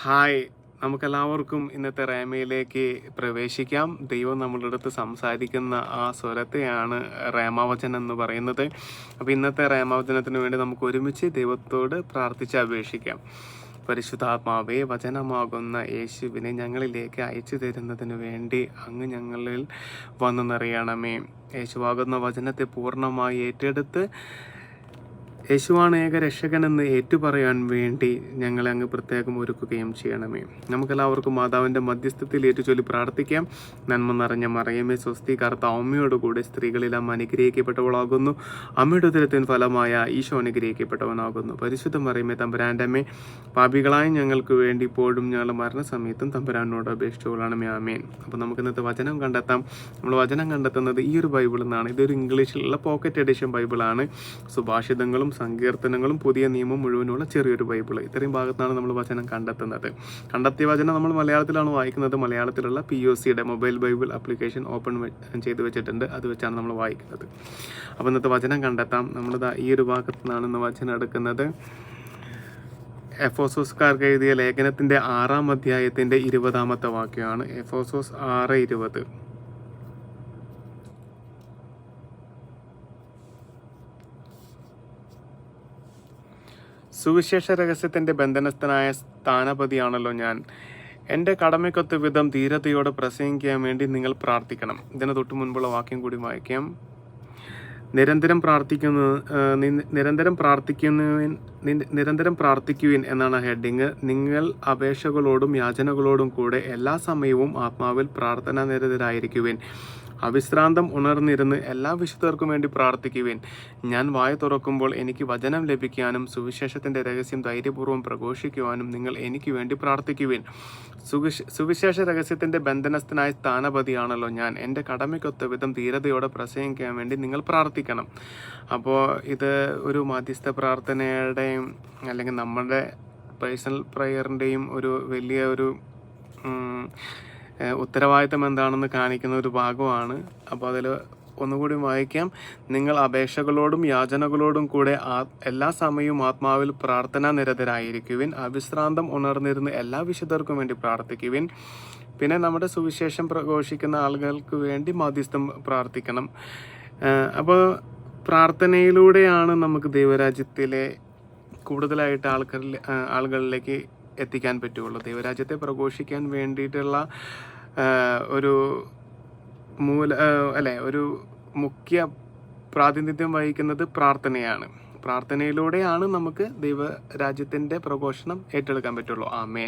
Hi, നമുക്കെല്ലാവർക്കും ഇന്നത്തെ റേമയിലേക്ക് പ്രവേശിക്കാം. ദൈവം നമ്മളുടെ അടുത്ത് സംസാരിക്കുന്ന ആ സ്വരത്തെയാണ് റേമാവചനം എന്ന് പറയുന്നത്. അപ്പോൾ ഇന്നത്തെ റേമാവചനത്തിന് വേണ്ടി നമുക്ക് ഒരുമിച്ച് ദൈവത്തോട് പ്രാർത്ഥിച്ച് അപേക്ഷിക്കാം. പരിശുദ്ധാത്മാവേ, വചനമാകുന്ന യേശുവിനെ ഞങ്ങളിലേക്ക് അയച്ചു തരുന്നതിന് വേണ്ടി അങ്ങ് ഞങ്ങളിൽ വന്നു നിറയണമേ. യേശുവാകുന്ന വചനത്തെ പൂർണ്ണമായി ഏറ്റെടുത്ത് യേശുവാണ് ഏക രക്ഷകനെന്ന് ഏറ്റുപറയാൻ വേണ്ടി ഞങ്ങളെ അങ്ങ് പ്രത്യേകം ഒരുക്കുകയും ചെയ്യണമേ. നമുക്കെല്ലാവർക്കും മാതാവിൻ്റെ മധ്യസ്ഥത്തിൽ ഏറ്റുചൊല്ലി പ്രാർത്ഥിക്കാം. നന്മ നിറഞ്ഞ മറിയമേ സ്വസ്തി, കർത്താവ് അമ്മയോടുകൂടെ സ്ത്രീകളിൽ അമ്മ അനുഗ്രഹിക്കപ്പെട്ടവളാകുന്നു. അമ്മയുടെ ഉദരത്തിൻ ഫലമായ ഈശോ അനുഗ്രഹിക്കപ്പെട്ടവനാകുന്നു. പരിശുദ്ധ മറിയമേ തമ്പുരാൻ്റെ അമ്മേ, പാപികളായ ഞങ്ങൾക്ക് വേണ്ടി ഇപ്പോഴും ഞങ്ങളുടെ മരണസമയത്തും തമ്പുരാനോട് അപേക്ഷിച്ചുകൊള്ളണമേ. ആമേൻ. അപ്പോൾ നമുക്ക് ഇന്നത്തെ വചനം കണ്ടെത്താം. നമ്മൾ വചനം കണ്ടെത്തുന്നത് ഈ ഒരു ബൈബിളിൽ നിന്നാണ്. ഇതൊരു ഇംഗ്ലീഷിലുള്ള പോക്കറ്റ് എഡിഷൻ ബൈബിളാണ്. സുഭാഷിതങ്ങളും സങ്കീർത്തനങ്ങളും പുതിയ നിയമം മുഴുവനുള്ള ചെറിയൊരു ബൈബിൾ. ഇത്രയും ഭാഗത്താണ് നമ്മൾ വചനം കണ്ടെത്തുന്നത്. കണ്ടെത്തിയ വചനം നമ്മൾ മലയാളത്തിലാണ് വായിക്കുന്നത്. മലയാളത്തിലുള്ള POCയുടെ മൊബൈൽ ബൈബിൾ ആപ്ലിക്കേഷൻ ഓപ്പൺ ചെയ്ത് വെച്ചിട്ടുണ്ട്. അത് വെച്ചാണ് നമ്മൾ വായിക്കുന്നത്. അപ്പോൾ ഇന്നത്തെ വചനം കണ്ടെത്താം. നമ്മളിതാ ഈ ഒരു ഭാഗത്തു നിന്നാണ് ഇന്ന് വചനം എടുക്കുന്നത്. എഫോസോസ്കാർക്ക് എഴുതിയ ലേഖനത്തിൻ്റെ 6-ാം അധ്യായത്തിൻ്റെ 20-ാമത്തെ വാക്യമാണ്. എഫോസോസ് 6:20. സുവിശേഷ രഹസ്യത്തിൻ്റെ ബന്ധനസ്ഥനായ സ്ഥാനപതിയാണല്ലോ ഞാൻ. എൻ്റെ കടമയ്ക്കൊത്ത വിധം ധീരതയോടെ പ്രസംഗിക്കാൻ വേണ്ടി നിങ്ങൾ പ്രാർത്ഥിക്കണം. ഇതിന് തൊട്ട് മുൻപുള്ള വാക്യം കൂടി വായിക്കാം. നിരന്തരം പ്രാർത്ഥിക്കുവിൻ എന്നാണ് ഹെഡിങ്. നിങ്ങൾ അപേക്ഷകളോടും യാചനകളോടും കൂടെ എല്ലാ സമയവും ആത്മാവിൽ പ്രാർത്ഥനാ നിരതരായിരിക്കുവിൻ. അവിശ്രാന്തം ഉണർന്നിരുന്ന് എല്ലാ വിശുദ്ധർക്കും വേണ്ടി പ്രാർത്ഥിക്കുവിൻ. ഞാൻ വായ തുറക്കുമ്പോൾ എനിക്ക് വചനം ലഭിക്കാനും സുവിശേഷത്തിൻ്റെ രഹസ്യം ധൈര്യപൂർവ്വം പ്രഘോഷിക്കുവാനും നിങ്ങൾ എനിക്ക് വേണ്ടി പ്രാർത്ഥിക്കുവിൻ. സുവിശേഷ രഹസ്യത്തിൻ്റെ ബന്ധനസ്ഥനായ സ്ഥാനപതിയാണല്ലോ ഞാൻ. എൻ്റെ കടമയ്ക്കൊത്ത വിധം ധീരതയോടെ പ്രസംഗിക്കാൻ വേണ്ടി നിങ്ങൾ പ്രാർത്ഥിക്കണം. അപ്പോൾ ഇത് ഒരു മധ്യസ്ഥ പ്രാർത്ഥനയുടെയും അല്ലെങ്കിൽ നമ്മുടെ പേഴ്സണൽ പ്രയറിൻ്റെയും ഒരു വലിയ ഒരു ഉത്തരവാദിത്തം എന്താണെന്ന് കാണിക്കുന്ന ഒരു ഭാഗമാണ്. അപ്പോൾ അതിൽ ഒന്നുകൂടി വായിക്കാം. നിങ്ങൾ അപേക്ഷകളോടും യാചനകളോടും കൂടെ എല്ലാ സമയവും ആത്മാവിൽ പ്രാർത്ഥനാ നിരതരായിരിക്കുവിൻ. അവിശ്രാന്തം ഉണർന്നിരുന്ന് എല്ലാ വിശുദ്ധർക്കും വേണ്ടി പ്രാർത്ഥിക്കുവിൻ. പിന്നെ നമ്മുടെ സുവിശേഷം പ്രഘോഷിക്കുന്ന ആളുകൾക്ക് വേണ്ടി മധ്യസ്ഥം പ്രാർത്ഥിക്കണം. അപ്പോൾ പ്രാർത്ഥനയിലൂടെയാണ് നമുക്ക് ദൈവരാജ്യത്തിലെ കൂടുതലായിട്ട് ആളുകളിലേക്ക് എത്തിക്കാൻ പറ്റുള്ളൂ. ദൈവരാജ്യത്തെ പ്രഘോഷിക്കാൻ വേണ്ടിയിട്ടുള്ള ഒരു ഒരു മുഖ്യ പ്രാതിനിധ്യം വഹിക്കുന്നത് പ്രാർത്ഥനയാണ്. പ്രാർത്ഥനയിലൂടെയാണ് നമുക്ക് ദൈവരാജ്യത്തിൻ്റെ പ്രഘോഷണം ഏറ്റെടുക്കാൻ പറ്റുള്ളൂ. ആമേൻ.